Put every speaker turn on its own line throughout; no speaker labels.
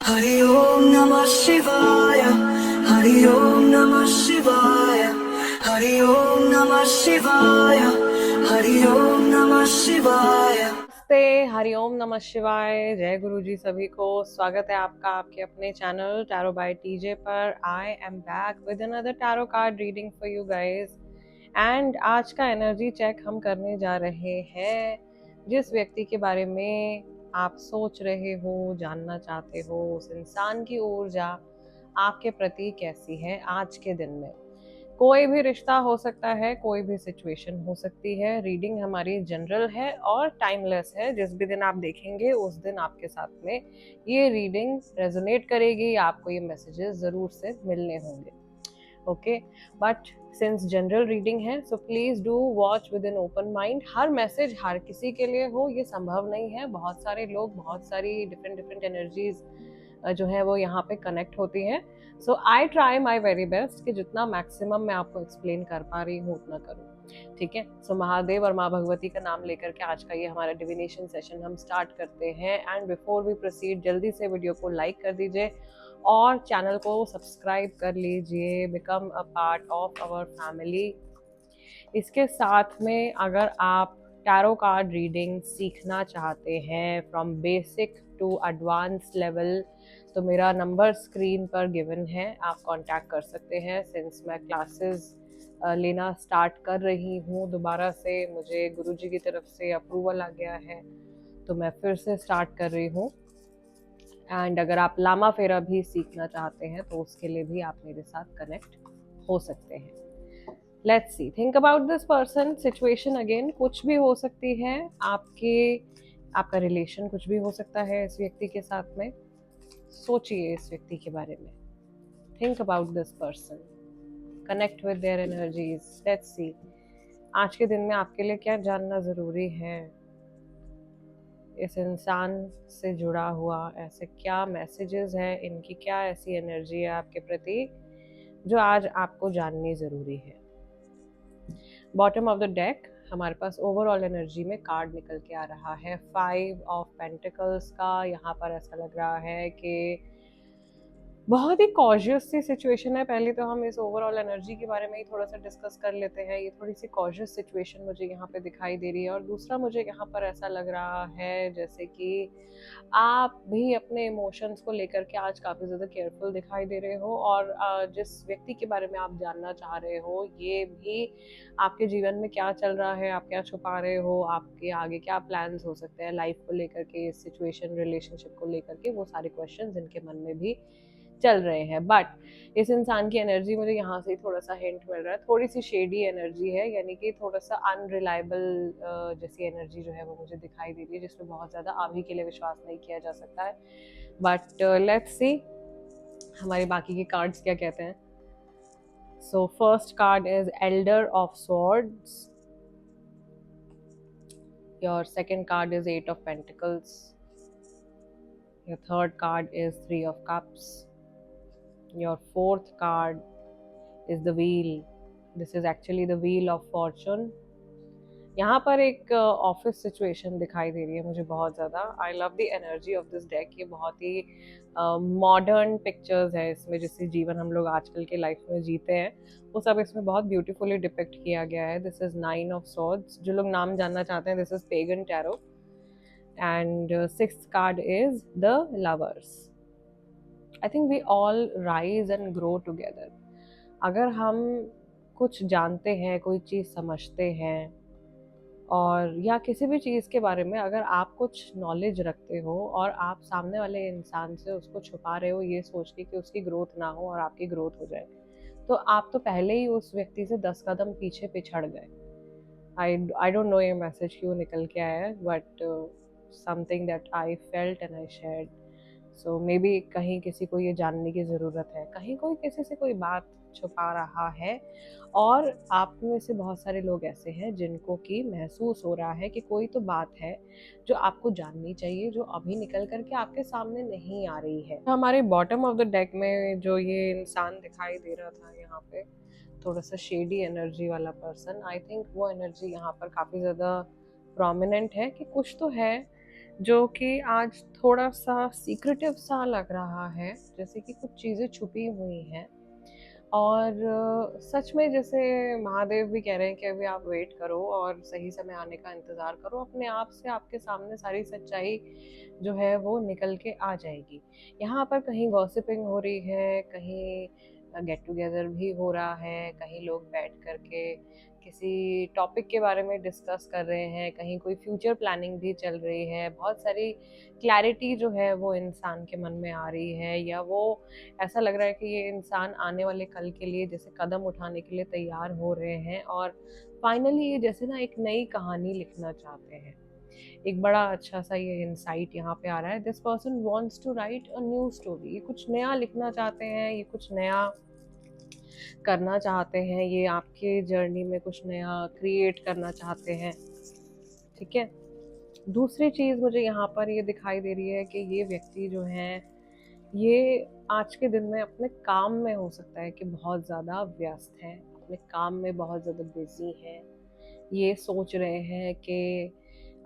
हरि ओम नमः शिवाय। हरि ओम नमः शिवाय। हरि ओम नमः शिवाय। हरि ओम नमः शिवाय।
नमस्ते, हरिओम नमः शिवाय। जय गुरु जी सभी को। स्वागत है आपका आपके अपने चैनल टैरो बाय टीजे पर। I am back with another tarot card reading for you guys. And आज का एनर्जी चेक हम करने जा रहे हैं। जिस व्यक्ति के बारे में आप सोच रहे हो, जानना चाहते हो, उस इंसान की ऊर्जा आपके प्रति कैसी है आज के दिन में। कोई भी रिश्ता हो सकता है, कोई भी सिचुएशन हो सकती है। रीडिंग हमारी जनरल है और टाइमलेस है। जिस भी दिन आप देखेंगे उस दिन आपके साथ में ये रीडिंग रेजोनेट करेगी, आपको ये मैसेजेस जरूर से मिलने होंगे। Okay, but since general reading है so please do watch with an open mind. हर मैसेज हर किसी के लिए हो ये संभव नहीं है। बहुत सारे लोग, बहुत सारी डिफरेंट डिफरेंट एनर्जीज जो है वो यहाँ पे कनेक्ट होती हैं। So I try my very best कि जितना मैक्सिमम मैं आपको एक्सप्लेन कर पा रही हूँ उतना करूँ। ठीक है, सो महादेव और माँ भगवती का नाम लेकर के आज का ये हमारा डिविनेशन सेशन हम स्टार्ट करते हैं। एंड बिफोर वी प्रोसीड, जल्दी से वीडियो को लाइक कर दीजिए और चैनल को सब्सक्राइब कर लीजिए। Become a part of our family. इसके साथ में अगर आप टैरो कार्ड रीडिंग सीखना चाहते हैं from basic to advance level, तो मेरा नंबर स्क्रीन पर गिवन है, आप कांटेक्ट कर सकते हैं। सिंस मैं क्लासेस लेना स्टार्ट कर रही हूँ दोबारा से, मुझे गुरुजी की तरफ से अप्रूवल आ गया है, तो मैं फिर से स्टार्ट कर रही हूँ। एंड अगर आप लामा फेरा भी सीखना चाहते हैं तो उसके लिए भी आप मेरे साथ कनेक्ट हो सकते हैं। Let's see, think about this person, situation again कुछ भी हो सकती है। आपका रिलेशन कुछ भी हो सकता है इस व्यक्ति के साथ में। सोचिए इस व्यक्ति के बारे में। Think about this person, connect with their energies. Let's see आज के दिन में आपके लिए क्या जानना जरूरी है। इस इंसान से जुड़ा हुआ ऐसे क्या मैसेजेस हैं, इनकी क्या ऐसी एनर्जी है आपके प्रति जो आज आपको जाननी जरूरी है। बॉटम ऑफ द डेक हमारे पास ओवरऑल एनर्जी में कार्ड निकल के आ रहा है 5 ऑफ पेंटिकल्स का। यहाँ पर ऐसा लग रहा है कि बहुत ही कॉशियस सी सिचुएशन है। पहले तो हम इस ओवरऑल एनर्जी के बारे में ही थोड़ा सा डिस्कस कर लेते हैं। ये थोड़ी सी कॉशियस सिचुएशन मुझे यहाँ पे दिखाई दे रही है। और दूसरा मुझे यहाँ पर ऐसा लग रहा है जैसे कि आप भी अपने इमोशंस को लेकर के आज काफ़ी ज़्यादा केयरफुल दिखाई दे रहे हो। और जिस व्यक्ति के बारे में आप जानना चाह रहे हो ये भी आपके जीवन में क्या चल रहा है, आप क्या छुपा रहे हो, आपके आगे क्या प्लान्स हो सकते हैं लाइफ को लेकर के, इस सिचुएशन रिलेशनशिप को लेकर के, वो सारे क्वेश्चंस इनके मन में भी चल रहे हैं। बट इस इंसान की एनर्जी मुझे यहाँ से थोड़ा सा हिंट मिल रहा है, थोड़ी सी शेडी एनर्जी है, यानी कि थोड़ा सा अनरिलायबल जैसी एनर्जी जो है वो मुझे दिखाई दे रही है, जिसमें बहुत ज़्यादा अभी के लिए विश्वास नहीं किया जा सकता है। बट लेट्स सी हमारे बाकी के कार्ड्स क्या कहते हैं। So first card is Elder of swords. Your second card is 8 of pentacles. Your third card is 3 of cups. Your fourth card is the wheel. This is actually the wheel of fortune. यहाँ पर एक office situation दिखाई दे रही है मुझे बहुत ज़्यादा। I love the energy of this deck. ये बहुत ही मॉडर्न पिक्चर्स है इसमें, जिससे जीवन हम लोग आजकल के लाइफ में जीते हैं वो सब इसमें बहुत ब्यूटीफुली डिपिक्ट किया गया है। This is 9 of swords. जो लोग नाम जानना चाहते हैं, this is pagan tarot. And sixth card is the lovers. I think we all rise and grow together. अगर हम कुछ जानते हैं, कोई चीज़ समझते हैं, और या किसी भी चीज़ के बारे में अगर आप कुछ नॉलेज रखते हो और आप सामने वाले इंसान से उसको छुपा रहे हो ये सोच के कि उसकी ग्रोथ ना हो और आपकी ग्रोथ हो जाए, तो आप तो पहले ही उस व्यक्ति से 10 कदम पीछे पिछड़ गए। आई डोंट नो ये मैसेज क्यों निकल के आया है, but something that I felt and I shared. So may be कहीं किसी को ये जानने की ज़रूरत है, कहीं कोई किसी से कोई बात छुपा रहा है। और आप में से बहुत सारे लोग ऐसे हैं जिनको कि महसूस हो रहा है कि कोई तो बात है जो आपको जाननी चाहिए, जो अभी निकल करके आपके सामने नहीं आ रही है। हमारे बॉटम ऑफ द डेक में जो ये इंसान दिखाई दे रहा था यहाँ पे, थोड़ा सा शेडी एनर्जी वाला पर्सन, आई थिंक वो एनर्जी यहाँ पर काफ़ी ज़्यादा प्रोमिनेंट है कि कुछ तो है जो कि आज थोड़ा सा सीक्रेटिव सा लग रहा है, जैसे कि कुछ चीज़ें छुपी हुई हैं। और सच में जैसे महादेव भी कह रहे हैं कि अभी आप वेट करो और सही समय आने का इंतज़ार करो, अपने आप से आपके सामने सारी सच्चाई जो है वो निकल के आ जाएगी। यहाँ पर कहीं गॉसिपिंग हो रही है, कहीं गेट टुगेदर भी हो रहा है, कहीं लोग बैठ करके किसी टॉपिक के बारे में डिस्कस कर रहे हैं, कहीं कोई फ्यूचर प्लानिंग भी चल रही है। बहुत सारी क्लैरिटी जो है वो इंसान के मन में आ रही है, या वो ऐसा लग रहा है कि ये इंसान आने वाले कल के लिए जैसे कदम उठाने के लिए तैयार हो रहे हैं, और फाइनली ये जैसे ना एक नई कहानी लिखना चाहते हैं। एक बड़ा अच्छा सा ये इंसाइट यहाँ पे आ रहा है, this person wants to write a new story. ये कुछ नया लिखना चाहते हैं, ये कुछ नया करना चाहते हैं, ये आपके जर्नी में कुछ नया क्रिएट करना चाहते हैं। ठीक है। दूसरी चीज़ मुझे यहाँ पर ये दिखाई दे रही है कि ये व्यक्ति जो है, ये आज के दिन में अपने काम में हो सकता है कि बहुत ज़्यादा व्यस्त हैं, अपने काम में बहुत ज़्यादा बिजी हैं। ये सोच रहे हैं कि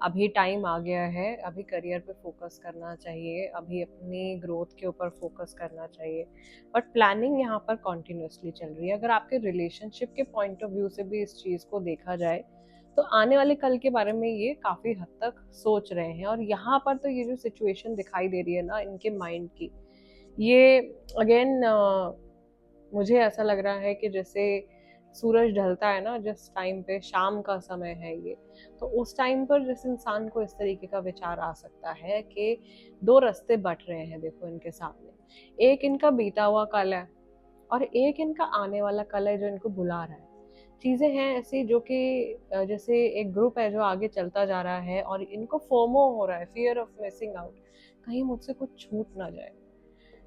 अभी टाइम आ गया है, अभी करियर पे फोकस करना चाहिए, अभी अपनी ग्रोथ के ऊपर फोकस करना चाहिए, बट प्लानिंग यहाँ पर कॉन्टिन्यूसली चल रही है। अगर आपके रिलेशनशिप के पॉइंट ऑफ व्यू से भी इस चीज़ को देखा जाए तो आने वाले कल के बारे में ये काफ़ी हद तक सोच रहे हैं। और यहाँ पर तो ये जो सिचुएशन दिखाई दे रही है ना इनके माइंड की, ये अगेन मुझे ऐसा लग रहा है कि जैसे सूरज ढलता है ना जिस टाइम पे, शाम का समय है ये, तो उस टाइम पर जिस इंसान को इस तरीके का विचार आ सकता है कि दो रास्ते बट रहे हैं देखो इनके सामने। एक इनका बीता हुआ कल है और एक इनका आने वाला कल है जो इनको बुला रहा है। चीज़ें हैं ऐसी जो कि जैसे एक ग्रुप है जो आगे चलता जा रहा है और इनको फोमो हो रहा है, फियर ऑफ मिसिंग आउट, कहीं मुझसे कुछ छूट ना जाए।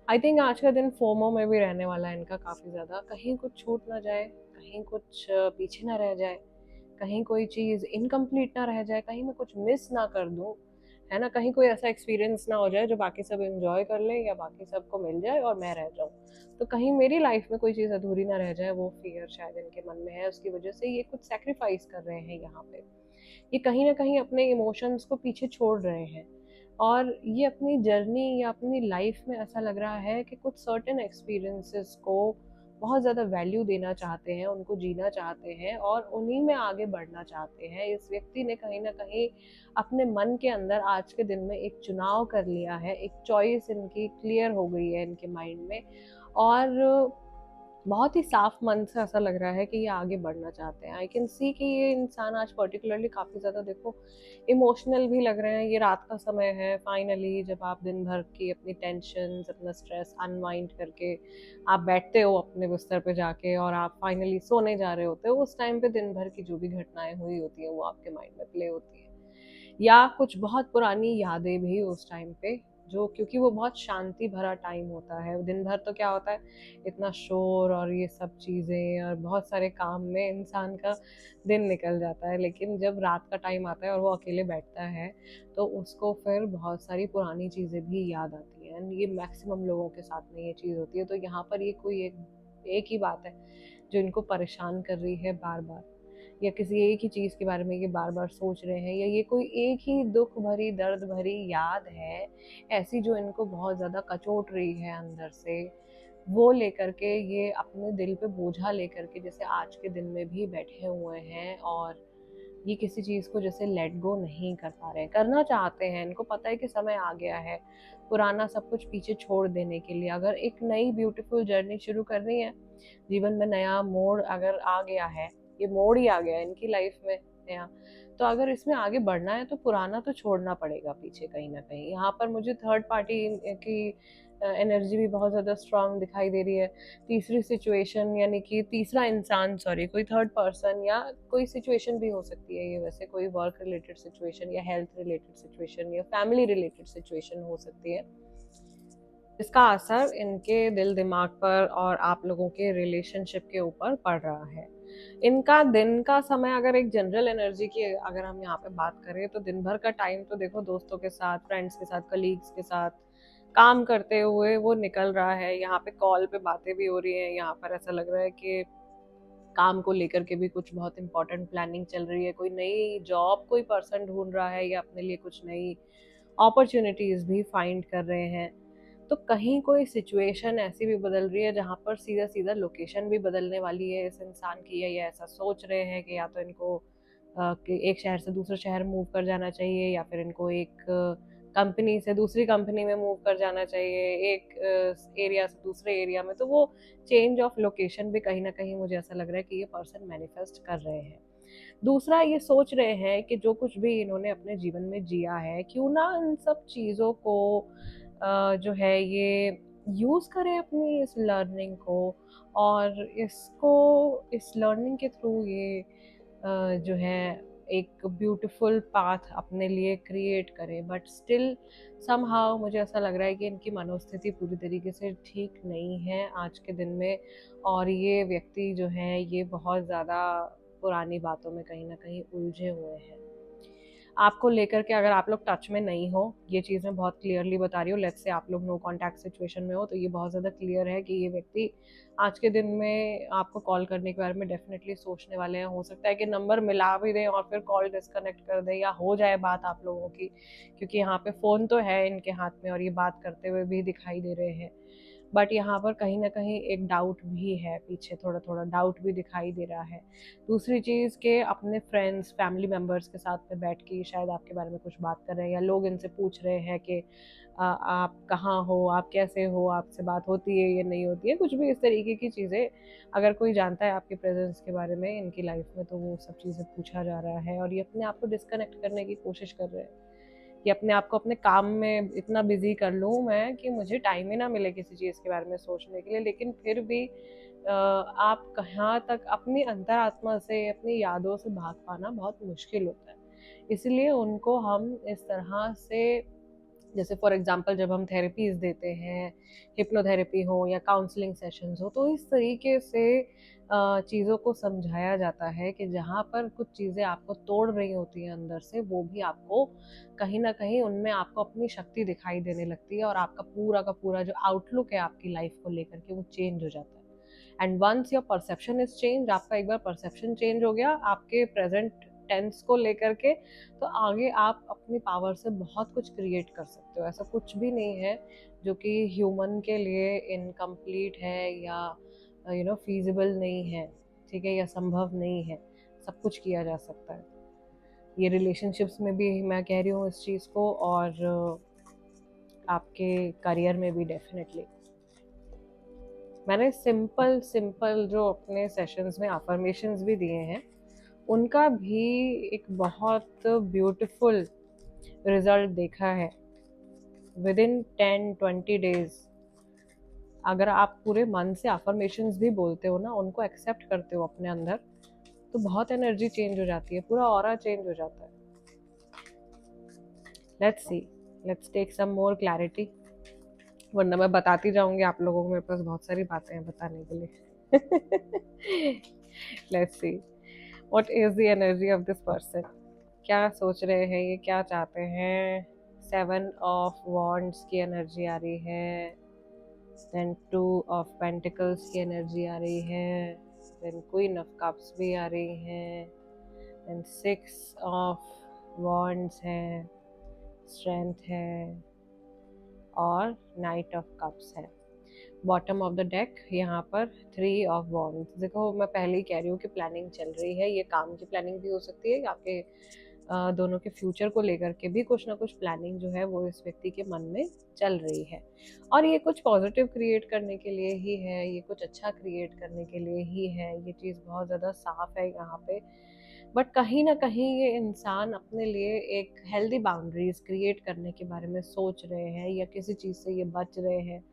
आई थिंक आज का दिन फोमो में भी रहने वाला है इनका काफ़ी ज़्यादा, कहीं कुछ छूट ना जाए, कहीं कुछ पीछे ना रह जाए, कहीं कोई चीज़ इनकम्प्लीट ना रह जाए, कहीं मैं कुछ मिस ना कर दूँ, है ना? कहीं कोई ऐसा एक्सपीरियंस ना हो जाए जो बाकी सब एंजॉय कर लें या बाकी सबको मिल जाए और मैं रह जाऊँ। तो कहीं मेरी लाइफ में कोई चीज़ अधूरी ना रह जाए, वो फियर शायद इनके मन में है, उसकी वजह से ये कुछ सैक्रिफाइस कर रहे हैं यहाँ पे। ये कहीं ना कहीं अपने इमोशंस को पीछे छोड़ रहे हैं, और ये अपनी जर्नी या अपनी लाइफ में ऐसा लग रहा है कि कुछ सर्टेन एक्सपीरियंसेस को बहुत ज़्यादा वैल्यू देना चाहते हैं, उनको जीना चाहते हैं और उन्हीं में आगे बढ़ना चाहते हैं। इस व्यक्ति ने कहीं ना कहीं अपने मन के अंदर आज के दिन में एक चुनाव कर लिया है, एक चॉइस इनकी क्लियर हो गई है इनके माइंड में, और बहुत ही साफ मन से ऐसा लग रहा है कि ये आगे बढ़ना चाहते हैं। आई कैन सी कि ये इंसान आज पर्टिकुलरली काफ़ी ज़्यादा देखो इमोशनल भी लग रहे हैं। ये रात का समय है, फाइनली जब आप दिन भर की अपनी टेंशन, अपना स्ट्रेस अनवाइंड करके आप बैठते हो अपने बिस्तर पे जाके और आप फाइनली सोने जा रहे होते हो, उस टाइम पे दिन भर की जो भी घटनाएं हुई होती हैं वो आपके माइंड में प्ले होती है, या कुछ बहुत पुरानी यादें भी उस टाइम पे, जो क्योंकि वो बहुत शांति भरा टाइम होता है। दिन भर तो क्या होता है, इतना शोर और ये सब चीज़ें और बहुत सारे काम में इंसान का दिन निकल जाता है, लेकिन जब रात का टाइम आता है और वो अकेले बैठता है तो उसको फिर बहुत सारी पुरानी चीज़ें भी याद आती हैं। एंड ये मैक्सिमम लोगों के साथ में ये चीज़ होती है। तो यहाँ पर ये कोई एक ही बात है जो इनको परेशान कर रही है बार बार, या किसी एक ही चीज़ के बारे में ये बार बार सोच रहे हैं, या ये कोई एक ही दुख भरी, दर्द भरी याद है ऐसी जो इनको बहुत ज़्यादा कचोट रही है अंदर से, वो लेकर के ये अपने दिल पे बोझा लेकर के जैसे आज के दिन में भी बैठे हुए हैं, और ये किसी चीज़ को जैसे लेट गो नहीं कर पा रहे हैं। करना चाहते हैं, इनको पता है कि समय आ गया है पुराना सब कुछ पीछे छोड़ देने के लिए। अगर एक नई ब्यूटीफुल जर्नी शुरू करनी है, जीवन में नया मोड़ अगर आ गया है, ये मोड़ ही आ गया है इनकी लाइफ में नया, तो अगर इसमें आगे बढ़ना है तो पुराना तो छोड़ना पड़ेगा पीछे कहीं ना कहीं। यहाँ पर मुझे थर्ड पार्टी की एनर्जी भी बहुत ज़्यादा स्ट्रांग दिखाई दे रही है। तीसरी सिचुएशन यानी कि तीसरा इंसान, सॉरी, कोई थर्ड पर्सन या कोई सिचुएशन भी हो सकती है ये, वैसे कोई वर्क रिलेटेड सिचुएशन या हेल्थ रिलेटेड सिचुएशन या फैमिली रिलेटेड सिचुएशन हो सकती है, इसका असर इनके दिल दिमाग पर और आप लोगों के रिलेशनशिप के ऊपर पड़ रहा है। इनका दिन का समय, अगर एक जनरल एनर्जी की अगर हम यहाँ पे बात करें, तो दिन भर का टाइम तो देखो दोस्तों के साथ, फ्रेंड्स के साथ, कलीग्स के साथ काम करते हुए वो निकल रहा है। यहाँ पे कॉल पे बातें भी हो रही हैं, यहाँ पर ऐसा लग रहा है कि काम को लेकर के भी कुछ बहुत इंपॉर्टेंट प्लानिंग चल रही है। कोई नई जॉब कोई पर्सन ढूंढ रहा है या अपने लिए कुछ नई अपॉर्चुनिटीज़ भी फाइंड कर रहे हैं। तो कहीं कोई सिचुएशन ऐसी भी बदल रही है जहाँ पर सीधा सीधा लोकेशन भी बदलने वाली है इस इंसान की, या ये ऐसा सोच रहे हैं कि या तो इनको कि एक शहर से दूसरे शहर मूव कर जाना चाहिए, या फिर इनको एक कंपनी से दूसरी कंपनी में मूव कर जाना चाहिए, एक एरिया से दूसरे एरिया में। तो वो चेंज ऑफ लोकेशन भी कहीं ना कहीं मुझे ऐसा लग रहा है कि ये पर्सन मैनिफेस्ट कर रहे हैं। दूसरा, ये सोच रहे हैं कि जो कुछ भी इन्होंने अपने जीवन में जिया है, क्यों ना इन सब चीज़ों को जो है ये यूज़ करें अपनी इस लर्निंग को, और इसको इस लर्निंग के थ्रू ये जो है एक ब्यूटीफुल पाथ अपने लिए क्रिएट करें। बट स्टिल समहाउ मुझे ऐसा लग रहा है कि इनकी मनोस्थिति पूरी तरीके से ठीक नहीं है आज के दिन में, और ये व्यक्ति जो है ये बहुत ज़्यादा पुरानी बातों में कहीं ना कहीं उलझे हुए हैं। आपको लेकर के अगर आप लोग टच में नहीं हो, ये चीज़ मैं बहुत क्लियरली बता रही हूँ, लेट्स से आप लोग नो कांटेक्ट सिचुएशन में हो, तो ये बहुत ज़्यादा क्लियर है कि ये व्यक्ति आज के दिन में आपको कॉल करने के बारे में डेफिनेटली सोचने वाले हैं। हो सकता है कि नंबर मिला भी दें और फिर कॉल डिस्कनेक्ट कर दें, या हो जाए बात आप लोगों की, क्योंकि यहाँ पे फ़ोन तो है इनके हाथ में और ये बात करते हुए भी दिखाई दे रहे हैं। बट यहाँ पर कहीं ना कहीं एक डाउट भी है, पीछे थोड़ा थोड़ा डाउट भी दिखाई दे रहा है। दूसरी चीज़ के अपने फ्रेंड्स फैमिली मेम्बर्स के साथ में बैठ के शायद आपके बारे में कुछ बात कर रहे हैं, या लोग इनसे पूछ रहे हैं कि आप कहाँ हो, आप कैसे हो, आपसे बात होती है या नहीं होती है, कुछ भी इस तरीके की चीज़ें। अगर कोई जानता है आपके प्रेजेंस के बारे में इनकी लाइफ में, तो वो सब चीज़ें पूछा जा रहा है, और ये अपने आप को डिस्कनेक्ट करने की कोशिश कर रहे हैं कि अपने आप को अपने काम में इतना बिजी कर लूँ मैं कि मुझे टाइम ही ना मिले किसी चीज़ के बारे में सोचने के लिए। लेकिन फिर भी आप कहाँ तक अपनी अंतरात्मा से, अपनी यादों से भाग पाना बहुत मुश्किल होता है। इसलिए उनको हम इस तरह से, जैसे फॉर एग्जांपल जब हम थेरेपीज देते हैं, हिप्नोथेरेपी हो या काउंसलिंग सेशंस हो, तो इस तरीके से चीज़ों को समझाया जाता है कि जहाँ पर कुछ चीज़ें आपको तोड़ रही होती हैं अंदर से, वो भी आपको कहीं ना कहीं उनमें आपको अपनी शक्ति दिखाई देने लगती है, और आपका पूरा का पूरा जो आउटलुक है आपकी लाइफ को लेकर के वो चेंज हो जाता है। And once your perception is change, आपका एक बार परसेप्शन चेंज हो गया आपके प्रेजेंट टेंस को लेकर के, तो आगे आप अपनी पावर से बहुत कुछ क्रिएट कर सकते हो। ऐसा कुछ भी नहीं है जो कि ह्यूमन के लिए इनकम्प्लीट है या फीजिबल नहीं है, ठीक है, या संभव नहीं है। सब कुछ किया जा सकता है। ये रिलेशनशिप्स में भी मैं कह रही हूँ इस चीज़ को, और आपके करियर में भी डेफिनेटली। मैंने सिंपल सिंपल जो अपने सेशंस में अफर्मेशंस भी दिए हैं, उनका भी एक बहुत ब्यूटीफुल रिजल्ट देखा है। विद इन 10-20 डेज अगर आप पूरे मन से अफर्मेशंस भी बोलते हो ना, उनको एक्सेप्ट करते हो अपने अंदर, तो बहुत एनर्जी चेंज हो जाती है, पूरा ऑरा चेंज हो जाता है। Let's see, let's take some more clarity, वरना मैं बताती जाऊंगी आप लोगों को, मेरे पास बहुत सारी बातें हैं बताने के लिए। Let's see what is the energy of this person. क्या सोच रहे हैं ये, क्या चाहते हैं। 7 ऑफ वॉन्ड्स की एनर्जी आ रही है, देन 2 ऑफ पेंटिकल्स की एनर्जी आ रही है, देन क्वीन ऑफ कप्स भी आ रही है, देन 6 ऑफ वॉन्ड्स है, स्ट्रेंथ है, और नाइट ऑफ कप्स है। बॉटम ऑफ द डेक यहाँ पर 3 ऑफ वॉन्ड्स। देखो, मैं पहले ही कह रही हूँ कि प्लानिंग चल रही है। ये काम की प्लानिंग भी हो सकती है, आपके दोनों के फ्यूचर को लेकर के भी कुछ ना कुछ प्लानिंग जो है वो इस व्यक्ति के मन में चल रही है, और ये कुछ पॉजिटिव क्रिएट करने के लिए ही है, ये कुछ अच्छा क्रिएट करने के लिए ही है। ये चीज़ बहुत ज़्यादा साफ है यहाँ पे। बट कहीं ना कहीं ये इंसान अपने लिए एक हेल्दी बाउंड्रीज क्रिएट करने के बारे में सोच रहे हैं, या किसी चीज़ से ये बच रहे हैं।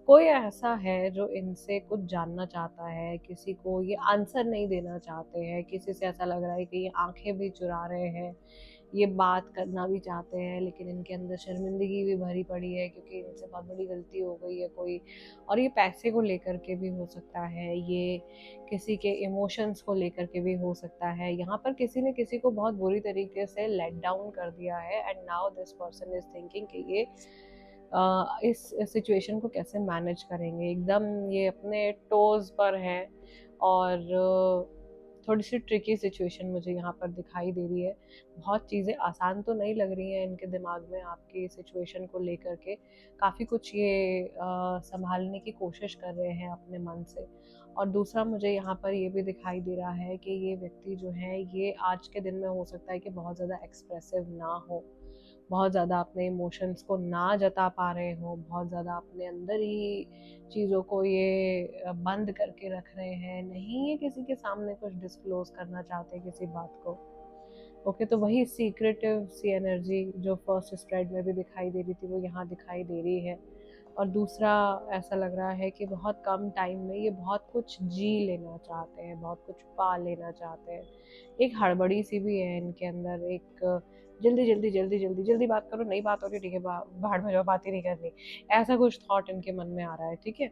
कोई ऐसा है जो इनसे कुछ जानना चाहता है, किसी को ये आंसर नहीं देना चाहते हैं, किसी से ऐसा लग रहा है कि ये आंखें भी चुरा रहे हैं, ये बात करना भी चाहते हैं, लेकिन इनके अंदर शर्मिंदगी भी भरी पड़ी है क्योंकि इनसे बहुत बड़ी गलती हो गई है कोई। और ये पैसे को लेकर के भी हो सकता है, ये किसी के इमोशंस को लेकर के भी हो सकता है। यहाँ पर किसी ने किसी को बहुत बुरी तरीके से लेट डाउन कर दिया है, and now this person is thinking कि ये इस सिचुएशन को कैसे मैनेज करेंगे। एकदम ये अपने टोज पर है, और थोड़ी सी ट्रिकी सिचुएशन मुझे यहाँ पर दिखाई दे रही है। बहुत चीज़ें आसान तो नहीं लग रही हैं इनके दिमाग में आपकी सिचुएशन को लेकर के। काफ़ी कुछ ये संभालने की कोशिश कर रहे हैं अपने मन से। और दूसरा मुझे यहाँ पर ये भी दिखाई दे रहा है कि ये व्यक्ति जो है ये आज के दिन में हो सकता है कि बहुत ज़्यादा एक्सप्रेसिव ना हो, बहुत ज़्यादा अपने इमोशंस को ना जता पा रहे हो, बहुत ज़्यादा अपने अंदर ही चीज़ों को ये बंद करके रख रहे हैं, नहीं ये किसी के सामने कुछ डिस्क्लोज करना चाहते किसी बात को। ओके, तो वही सीक्रेटिव सी एनर्जी जो फर्स्ट स्प्रेड में भी दिखाई दे रही थी वो यहाँ दिखाई दे रही है। और दूसरा ऐसा लग रहा है कि बहुत कम टाइम में ये बहुत कुछ जी लेना चाहते हैं, बहुत कुछ पा लेना चाहते हैं। एक हड़बड़ी सी भी है इनके अंदर, एक जल्दी जल्दी जल्दी जल्दी जल्दी बात करो, नहीं बात हो रही ठीक है बाहर में जाओ, बात ही नहीं करनी, ऐसा कुछ थॉट इनके मन में आ रहा है। ठीक है,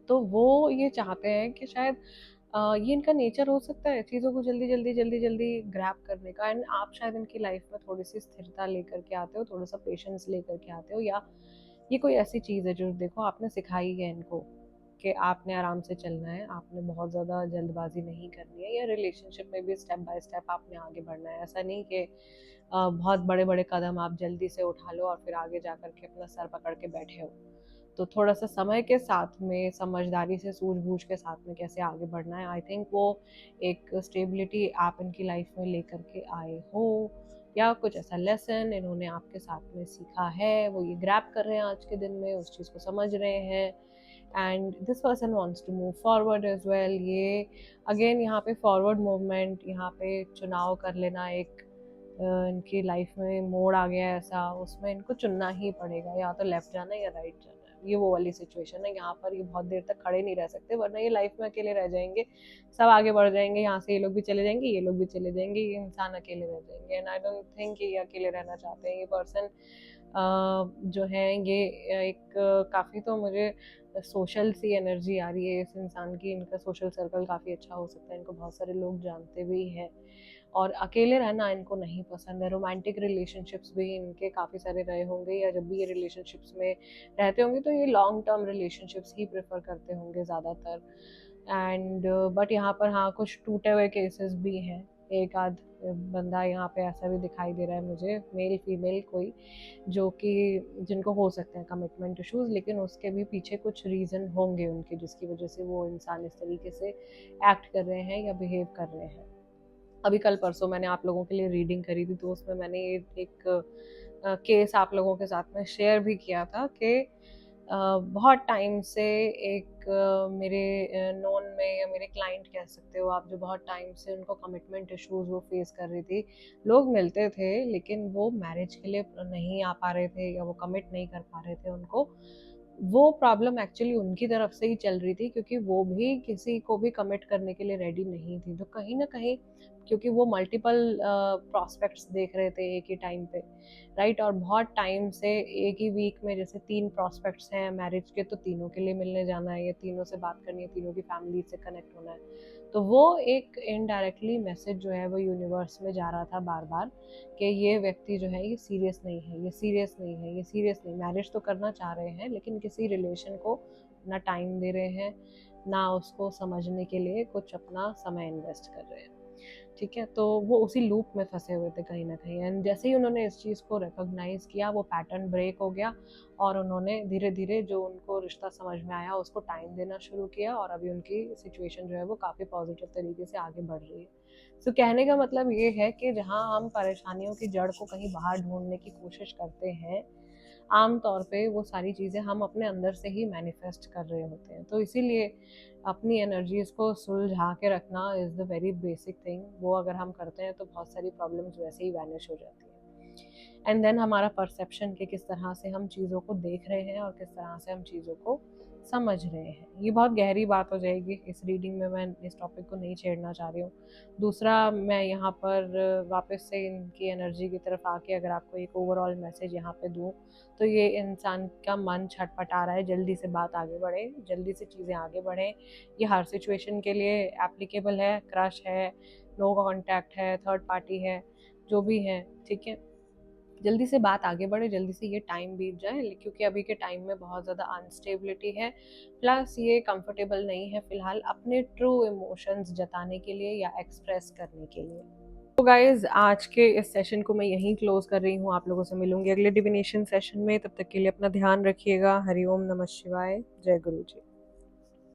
तो वो ये चाहते हैं कि शायद ये इनका नेचर हो सकता है चीज़ों को जल्दी जल्दी जल्दी जल्दी ग्रैब करने का। एंड आप शायद इनकी लाइफ में थोड़ी सी स्थिरता लेकर के आते हो, थोड़ा सा पेशेंस लेकर के आते हो, या ये कोई ऐसी चीज़ है जो देखो आपने सिखाई है इनको कि आपने आराम से चलना है, आपने बहुत ज़्यादा जल्दबाजी नहीं करनी है, या रिलेशनशिप में भी स्टेप बाय स्टेप आपने आगे बढ़ना है। ऐसा नहीं कि बहुत बड़े बड़े कदम आप जल्दी से उठा लो और फिर आगे जा कर के अपना सर पकड़ के बैठे हो। तो थोड़ा सा समय के साथ में समझदारी से सूझबूझ के साथ में कैसे आगे बढ़ना है, आई थिंक वो एक स्टेबिलिटी आप इनकी लाइफ में लेकर के आए हो, या कुछ ऐसा लेसन इन्होंने आपके साथ में सीखा है, वो ये ग्रैब कर रहे हैं आज के दिन में, उस चीज़ को समझ रहे हैं। And this person wants to move forward as well. ये अगेन यहाँ पे फॉरवर्ड मूवमेंट, यहाँ पे चुनाव कर लेना, एक इनकी लाइफ में मोड़ आ गया है ऐसा, उसमें इनको चुनना ही पड़ेगा, या तो लेफ्ट जाना है या राइट जाना है। ये वो वाली सिचुएशन है, यहाँ पर ये बहुत देर तक खड़े नहीं रह सकते, वरना ये लाइफ में अकेले रह जाएंगे। सब आगे बढ़ जाएंगे, यहाँ से ये लोग भी चले जाएंगे, ये लोग भी चले जाएंगे, ये इंसान अकेले रह जाएंगे। एंड आई डोंट थिंक ये अकेले रहना चाहते हैं। ये पर्सन जो है ये एक काफ़ी, तो मुझे सोशल सी एनर्जी आ रही है इस इंसान की। इनका सोशल सर्कल काफ़ी अच्छा हो सकता है, इनको बहुत सारे लोग जानते भी हैं, और अकेले रहना इनको नहीं पसंद है। रोमांटिक रिलेशनशिप्स भी इनके काफ़ी सारे रहे होंगे, या जब भी ये रिलेशनशिप्स में रहते होंगे तो ये लॉन्ग टर्म रिलेशनशिप्स ही प्रेफर करते होंगे ज़्यादातर। एंड बट यहाँ पर हाँ कुछ टूटे हुए केसेस भी हैं। एक आध बंदा यहाँ पे ऐसा भी दिखाई दे रहा है मुझे, मेल फीमेल कोई, जो कि जिनको हो सकते हैं कमिटमेंट इश्यूज, लेकिन उसके भी पीछे कुछ रीज़न होंगे उनके, जिसकी वजह से वो इंसान इस तरीके से एक्ट कर रहे हैं या बिहेव कर रहे हैं। अभी कल परसों मैंने आप लोगों के लिए रीडिंग करी थी, तो उसमें मैंने एक केस आप लोगों के साथ में शेयर भी किया था कि बहुत टाइम से एक मेरे नोन में, या मेरे क्लाइंट कह सकते हो आप, जो बहुत टाइम से उनको कमिटमेंट इश्यूज वो फेस कर रही थी। लोग मिलते थे लेकिन वो मैरिज के लिए नहीं आ पा रहे थे, या वो कमिट नहीं कर पा रहे थे उनको। वो प्रॉब्लम एक्चुअली उनकी तरफ से ही चल रही थी, क्योंकि वो भी किसी को भी कमिट करने के लिए रेडी नहीं थी। तो कहीं ना कहीं क्योंकि वो मल्टीपल प्रॉस्पेक्ट्स देख रहे थे एक ही टाइम पे, राइट, और बहुत टाइम से एक ही वीक में जैसे 3 प्रॉस्पेक्ट्स हैं मैरिज के, तो तीनों के लिए मिलने जाना है, या तीनों से बात करनी है, तीनों की फैमिली से कनेक्ट होना है। तो वो एक इनडायरेक्टली मैसेज जो है वो यूनिवर्स में जा रहा था बार बार कि ये व्यक्ति जो है ये सीरियस नहीं है, ये सीरियस नहीं है, ये सीरियस नहीं, मैरिज तो करना चाह रहे हैं लेकिन किसी रिलेशन को ना टाइम दे रहे हैं, ना उसको समझने के लिए कुछ अपना समय इन्वेस्ट कर रहे हैं। ठीक है, तो वो उसी लूप में फंसे हुए थे कहीं ना कहीं। एंड जैसे ही उन्होंने इस चीज़ को रिकॉग्नाइज किया, वो पैटर्न ब्रेक हो गया, और उन्होंने धीरे धीरे जो उनको रिश्ता समझ में आया उसको टाइम देना शुरू किया, और अभी उनकी सिचुएशन जो है वो काफ़ी पॉजिटिव तरीके से आगे बढ़ रही है। सो कहने का मतलब ये है कि जहाँ हम परेशानियों की जड़ को कहीं बाहर ढूंढने की कोशिश करते हैं, आम तौर पे वो सारी चीज़ें हम अपने अंदर से ही मैनिफेस्ट कर रहे होते हैं। तो इसीलिए अपनी एनर्जीज़ को सुलझा के रखना is the very basic thing. वो अगर हम करते हैं तो बहुत सारी प्रॉब्लम्स वैसे ही वैनिश हो जाती हैं। एंड देन हमारा परसेप्शन कि किस तरह से हम चीज़ों को देख रहे हैं और किस तरह से हम चीज़ों को समझ रहे हैं। ये बहुत गहरी बात हो जाएगी, इस रीडिंग में मैं इस टॉपिक को नहीं छेड़ना चाह रही हूँ। दूसरा, मैं यहाँ पर वापस से इनकी एनर्जी की तरफ आके अगर आपको एक ओवरऑल मैसेज यहाँ पे दूँ, तो ये इंसान का मन छटपटा रहा है, जल्दी से बात आगे बढ़े, जल्दी से चीज़ें आगे बढ़ें। ये हर सिचुएशन के लिए एप्लीकेबल है, क्रश है, नो कॉन्टैक्ट है, थर्ड पार्टी है, जो भी है, ठीक है। जल्दी से बात आगे बढ़े, जल्दी से ये टाइम बीत जाए, क्योंकि अभी के टाइम में बहुत ज़्यादा अनस्टेबिलिटी है, प्लस ये कंफर्टेबल नहीं है फिलहाल अपने ट्रू इमोशंस जताने के लिए या एक्सप्रेस करने के लिए। तो गाइज आज के इस सेशन को मैं यहीं क्लोज कर रही हूँ। आप लोगों से मिलूंगी अगले डिविनेशन सेशन में। तब तक के लिए अपना ध्यान रखिएगा। हरिओम नमः शिवाय। जय गुरु जी।